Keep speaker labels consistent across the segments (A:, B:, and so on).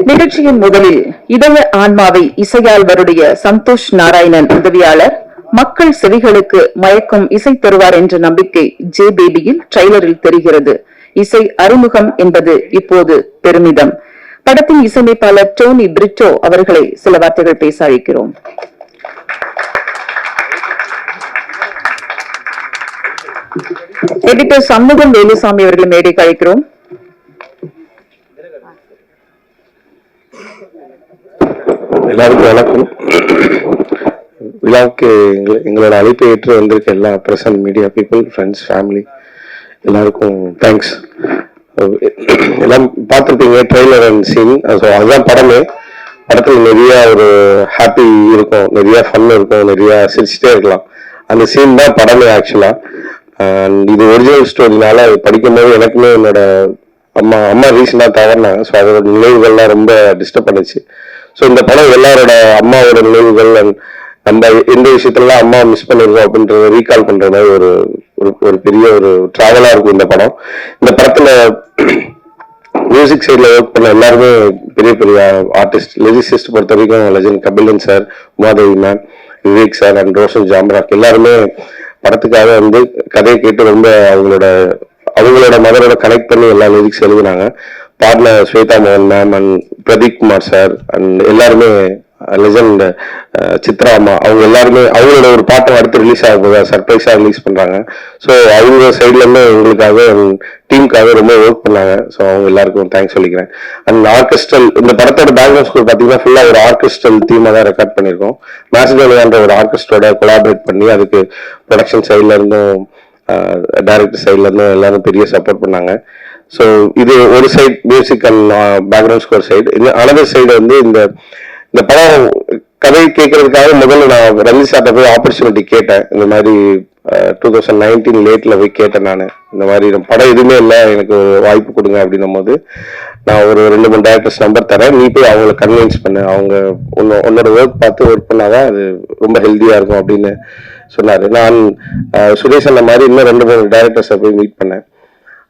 A: நிகழ்ச்சியின் முதலில் இதய ஆன்மாவை இசையாழ்வருடைய சந்தோஷ் நாராயணன் உதவியாளர் மக்கள் செவிகளுக்கு மயக்கும் இசை தருவார் என்ற நம்பிக்கை ஜே பேபியில் ட்ரெய்லரில் தெரிகிறது. இசை அறிமுகம் என்பது இப்போது பெருமிதம். படத்தின் இசையமைப்பாளர் டோனி பிரிட்டோ அவர்களை சில வார்த்தைகள் பேச அழைக்கிறோம். எடிட்டர் சண்முகம் வேலுசாமி அவர்களை மேடைக்கு அழைக்கிறோம்.
B: எல்லாருக்கும் வணக்கம். விழாவுக்கு எங்களோட அழைப்பை ஏற்று வந்திருக்க எல்லா present media people, friends, family எல்லாருக்கும் தேங்க்ஸ். எல்லாம் பார்த்துருப்பீங்க ட்ரெய்லர் அண்ட் சீன். ஸோ அதுதான் படமே. படத்தில் நிறைய ஒரு ஹாப்பி இருக்கும், நிறைய ஃபன் இருக்கும், நிறைய சிரிச்சுட்டே இருக்கலாம். அந்த சீன் தான் படமே ஆக்சுவலா. இது ஒரிஜினல் ஸ்டோரினால படிக்கும்போது எனக்குமே என்னோட அம்மா ரீசெண்டாக தவறினாங்க. ஸோ அதோட நினைவுகள்லாம் ரொம்ப டிஸ்டர்ப் பண்ணுச்சு. ஸோ இந்த படம் எல்லாரோட அம்மாவோட நினைவுகள் அண்ட் நம்ம எந்த விஷயத்துலலாம் அம்மா மிஸ் பண்ணிருக்கோம் அப்படின்றத ரீகால் பண்ற மாதிரி ஒரு பெரிய ஒரு டிராவலா இருக்கும் இந்த படம். இந்த படத்துல மியூசிக் சைட்ல ஒர்க் பண்ண எல்லாருமே பெரிய பெரிய ஆர்டிஸ்ட். லிரிசிஸ்ட் பொறுத்த வரைக்கும் legend Kabilan sir, Umadevi ma'am, Vivek sir and Roshan Jamrock எல்லாருமே படத்துக்காக வந்து கதையை கேட்டு ரொம்ப அவங்களோட மதரோட கனெக்ட் பண்ணி எல்லா லிரிக்ஸ் எழுதினாங்க. பாடின ஸ்வேதா மோகன் ma'am and Pradeep Kumar sir and எல்லாருமே லெஜண்ட் சித்ரா அம்மா, அவங்க எல்லாருமே அவங்களோட ஒரு பாட்டை அடுத்து ரிலீஸ் ஆக போதா சர்ப்ரைஸா ரிலீஸ் பண்றாங்க. ஸோ அவங்க சைட்ல இருந்து எங்களுக்காக டீமுக்காக ரொம்ப ஒர்க் பண்ணாங்க. ஸோ அவங்க எல்லாருக்கும் தேங்க்ஸ் சொல்லிக்கிறேன். அண்ட் ஆர்கெஸ்ட்ரல், இந்த படத்தோட பேக்ரவுண்ட் ஸ்கோர் பார்த்தீங்கன்னா ஃபுல்லா ஒரு ஆர்கெஸ்ட்ரல் தீமா தான் ரெக்கார்ட் பண்ணியிருக்கோம். மேசிடோனியான்ற ஒரு ஆர்கெஸ்ட்ரோட கொலாபரேட் பண்ணி அதுக்கு ப்ரொடக்ஷன் சைட்ல இருந்தும் டைரக்டர் சைட்ல இருந்தும் எல்லாரும் பெரிய சப்போர்ட் பண்ணாங்க. ஸோ இது ஒரு side music and background score side. Another side வந்து இந்த படம் கதை கேட்கறதுக்காக முதல்ல நான் ரஞ்சித் சார்ட்ட போய் ஆப்பர்ச்சுனிட்டி கேட்டேன். இந்த மாதிரி 2019 லேட்ல போய் கேட்டேன். நான் இந்த மாதிரி படம் எதுவுமே இல்லை, எனக்கு ஒரு வாய்ப்பு கொடுங்க அப்படின்னும் போது நான் ஒரு 2-3 டைரக்டர்ஸ் நம்பர் தரேன், நீ போய் அவங்கள கன்வின்ஸ் பண்ணு, அவங்க உன்னோட ஒர்க் பார்த்து ஒர்க் பண்ணாதான் அது ரொம்ப ஹெல்த்தியா இருக்கும் அப்படின்னு சொன்னாரு. நான் சுரேஷ் அந்த மாதிரி இன்னும் 2-3 டைரக்டர்ஸை போய் மீட் பண்ணேன்.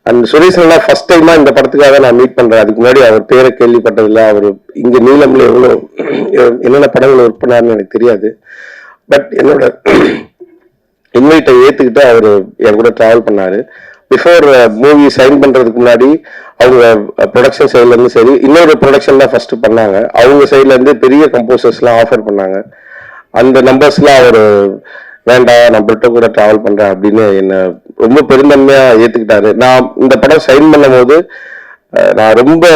B: அண்ட் சுரேஷ் எல்லாம் ஃபர்ஸ்ட் டைமா இந்த படத்துக்காக நான் மீட் பண்றேன். அதுக்கு முன்னாடி அவர் பேரை கேள்விப்பட்டதில்லை. அவர் இங்க நீலம்ல என்னென்ன படங்கள் ஒர்க் பண்ணாருன்னு எனக்கு தெரியாது. பட் என்னோட இன்வைட்டை ஏத்துக்கிட்டு அவர் என் கூட டிராவல் பண்ணாரு. பிஃபோர் மூவி சைன் பண்றதுக்கு முன்னாடி அவங்க ப்ரொடக்ஷன் சைட்ல இருந்து சரி, இன்னொரு ப்ரொடக்ஷன் தான் ஃபர்ஸ்ட் பண்ணாங்க. அவங்க சைட்ல இருந்து பெரிய கம்போசர்ஸ் எல்லாம் ஆஃபர் பண்ணாங்க. அந்த நம்பர்ஸ்லாம் அவர் வேண்டாம், நம்மள்கிட்ட கூட டிராவல் பண்றேன் அப்படின்னு என்ன ரொம்ப பெருந்தன்மையா ஏத்துக்கிட்டாரு. நான் இந்த படம் சைன் பண்ணும் போது நான் ரொம்ப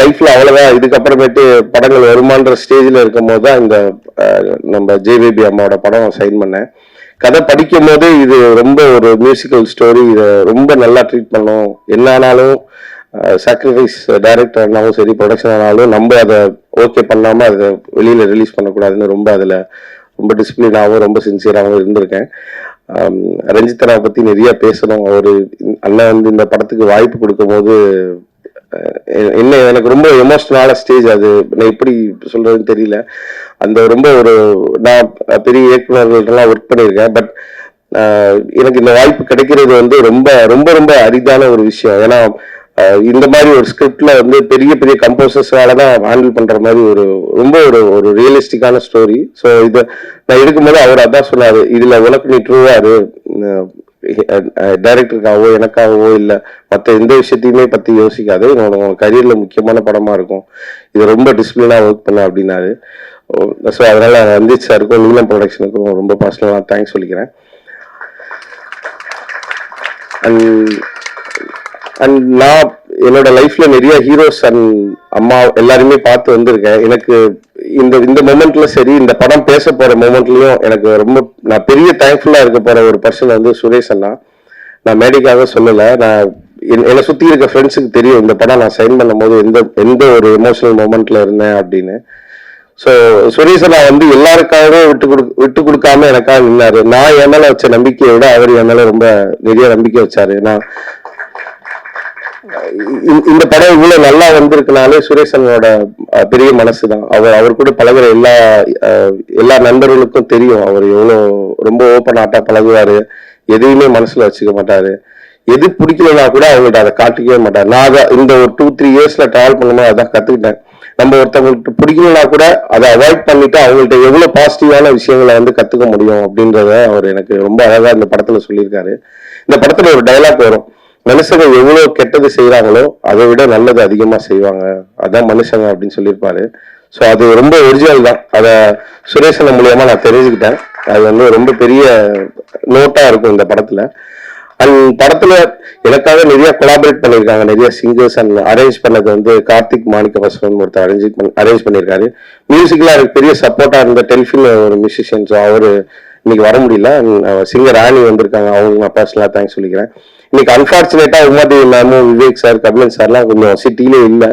B: லைஃப்ல அவ்வளவுதான், இதுக்கப்புறமேட்டு படங்கள் வருமான்ற ஸ்டேஜ்ல இருக்கும் போது தான் இந்த நம்ம ஜேபிபி அம்மாவோட படம் சைன் பண்ணேன். கதை படிக்கும் போது இது ரொம்ப ஒரு மியூசிக்கல் ஸ்டோரி, இதை ரொம்ப நல்லா ட்ரீட் பண்ணோம். என்ன ஆனாலும் சாக்ரிஃபைஸ் டைரக்டர் ஆனாலும் சரி, ப்ரொடக்ஷன் ஆனாலும் நம்ம அதை ஓகே பண்ணாம அதை வெளியில ரிலீஸ் பண்ணக்கூடாதுன்னு ரொம்ப அதுல ரொம்ப டிசிப்ளினாகவும் ரொம்ப சின்சியராகவும் இருந்திருக்கேன். ரஞ்சித்தனாவை பத்தி நிறைய பேசணும். அவரு அண்ணன் வந்து இந்த படத்துக்கு வாய்ப்பு கொடுக்கும் போது எனக்கு ரொம்ப எமோஷனலான ஸ்டேஜ். அது நான் எப்படி சொல்றதுன்னு தெரியல. அந்த ரொம்ப நான் பெரிய இயக்குநர்கள்லாம் ஒர்க் பண்ணியிருக்கேன். பட் எனக்கு இந்த வாய்ப்பு கிடைக்கிறது வந்து ரொம்ப ரொம்ப ரொம்ப அரிதான ஒரு விஷயம். ஏன்னா இந்த மாதிரி ஒரு ஸ்கிரிப்ட்ல வந்து பெரிய பெரிய கம்போசர்ஸால தான் ஹேண்டில் பண்ற மாதிரி ரொம்ப ஒரு ரியலிஸ்டிக்கான ஸ்டோரி. ஸோ இதை நான் எடுக்கும்போது அவர் அதான் சொன்னாரு, இதுல உனக்கு நீ ட்ரூவாரு, டைரக்டருக்காகவோ எனக்காகவோ இல்லை மற்ற எந்த விஷயத்தையுமே பத்தி யோசிக்காது, உங்க கரியர்ல முக்கியமான படமா இருக்கும், இது ரொம்ப டிசிப்ளினா ஒர்க் பண்ண அப்படின்னாரு. ஸோ அதனால ரஞ்சித் சாருக்கும் நீலம் ப்ரொடக்ஷனுக்கும் ரொம்ப பர்சனலா தேங்க்ஸ் சொல்லிக்கிறேன். அண்ட் நான் என்னோட லைஃப்ல நிறைய ஹீரோஸ் அண்ட் அம்மா எல்லாருமே பார்த்து வந்திருக்கேன். எனக்கு இந்த மொமெண்ட்ல சரி, இந்த படம் பேச போற மொமெண்ட்லயும் எனக்கு நான் பெரிய தேங்க்ஃபுல்லா இருக்க போற ஒரு பர்சன் வந்து சுரேஷ் அண்ணா. நான் மேடைக்காக சொல்லல, நான் என்னை சுத்தி இருக்க ஃப்ரெண்ட்ஸுக்கு தெரியும் இந்த படம் நான் சைன் பண்ணும் போது எந்த ஒரு எமோஷனல் மொமெண்ட்ல இருந்தேன் அப்படின்னு. ஸோ சுரேஷ் அண்ணா வந்து எல்லாருக்காகவும் விட்டு கொடுக்காம எனக்காக நின்னாரு. நான் என் மேல வச்ச நம்பிக்கையை விட அவர் என் மேல ரொம்ப நிறைய நம்பிக்கை வச்சாரு. நான் இந்த படம் இவ்வளவு நல்லா வந்திருக்குனாலே சுரேஷனோட பெரிய மனசுதான். அவர் கூட பழகுற எல்லா நண்பர்களுக்கும் தெரியும் அவர் எவ்வளவு ரொம்ப ஓப்பன் ஆட்டா பழகுவாரு, எதையுமே மனசுல வச்சுக்க மாட்டாரு. எது பிடிக்கலன்னா கூட அவங்கள்ட்ட அதை காட்டிக்கவே மாட்டார். நான் இந்த ஒரு 2-3 இயர்ஸ்ல டிராவல் பண்ணும்போது அதான் கத்துக்கிட்டேன். நம்ம ஒருத்தவங்களுக்கு பிடிக்கணும்னா கூட அதை அவாய்ட் பண்ணிட்டு அவங்கள்ட்ட எவ்வளவு பாசிட்டிவான விஷயங்களை வந்து கத்துக்க முடியும் அப்படின்றத அவர் எனக்கு ரொம்ப அழகா இந்த படத்துல சொல்லியிருக்காரு. இந்த படத்துல ஒரு டைலாக் வரும், மனுஷங்க எவ்வளவு கெட்டது செய்யறாங்களோ அதை விட நல்லது அதிகமா செய்வாங்க, அதான் மனுஷங்க அப்படின்னு சொல்லியிருப்பாரு. ஸோ அது ரொம்ப ஒரிஜினல் தான். அதை சுரேஷன் மூலியமா நான் தெரிஞ்சுக்கிட்டேன். அது வந்து ரொம்ப பெரிய நோட்டா இருக்கும் இந்த படத்துல. அண்ட் படத்துல எனக்காக நிறைய கொலாபரேட் பண்ணியிருக்காங்க நிறைய சிங்கர்ஸ். அண்ட் அரேஞ்ச் பண்ணது வந்து கார்த்திக் மாணிக்க பசவன் ஒருத்தர் அரேஞ்ச் பண்ணியிருக்காரு. மியூசிக்ல எனக்கு பெரிய சப்போர்ட்டா இருந்த டெல்ஃபின் ஒரு மியூசிஷியன். ஸோ அவரு இன்னைக்கு வர முடியல. சிங்கர் ராணி வந்திருக்காங்க, அவங்களுக்கு நான் பர்சனலா தேங்க்ஸ் சொல்லிக்கிறேன். இன்னைக்கு அன்பார்ச்சுனேட்டா உமாதேவி மேமும் விவேக் சார் கபிலன் சார்லாம் கொஞ்சம் சிட்டிலே இல்லை.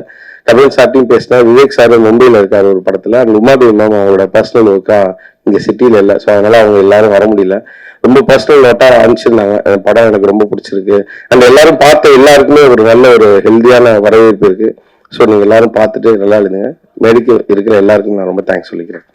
B: கபிலன் சார்ட்டையும் பேசினா, விவேக் சார் மும்பையில் இருக்காரு ஒரு படத்துல. அந்த உமாதேவி மேம் அவங்களோட பர்சனல் ஒர்க்கா இங்க சிட்டியில இல்லை. ஸோ அதனால அவங்க எல்லாரும் வர முடியல. ரொம்ப பர்சனல் நோட்டா அனுப்பிச்சிருந்தாங்க. அந்த படம் எனக்கு ரொம்ப பிடிச்சிருக்கு. அண்ட் எல்லாரும் பார்த்த எல்லாருக்குமே ஒரு நல்ல ஒரு ஹெல்தியான வரவேற்பு இருக்கு. ஸோ நீங்க எல்லாரும் பார்த்துட்டு நல்லா எழுதுங்க. மேடைக்கு இருக்கிற எல்லாருக்கும் நான் ரொம்ப தேங்க்ஸ் சொல்லிக்கிறேன்.